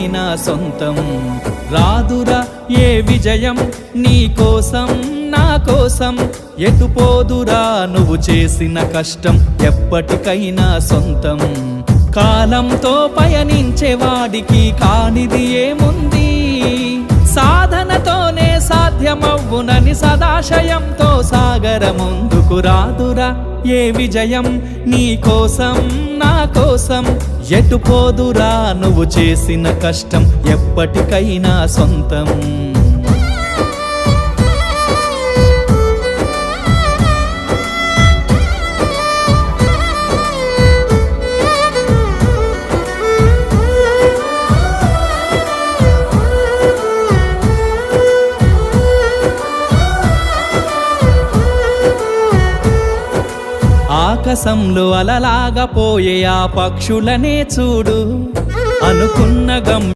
ఎప్పటికైనా సొంతం. రాదురా ఏ విజయం నీ కోసం నా కోసం, ఎటుపోదురా నువ్వు చేసిన కష్టం ఎప్పటికైనా సొంతం. కాలంతో పయనించేవాడికి కానిది ఏముంది, సాధనతోనే సాధ్యమవ్వునని సదాశయంతో సాగర ముందుకు. రాదురా ఏ విజయం నీ కోసం నా కోసం, ఎటుపోదురా నువ్వు చేసిన కష్టం ఎప్పటికైనా సొంతం. ఆకాశంలో అలలాగా పోయే ఆ పక్షులనే చూడు, అనుకున్న గమ్యం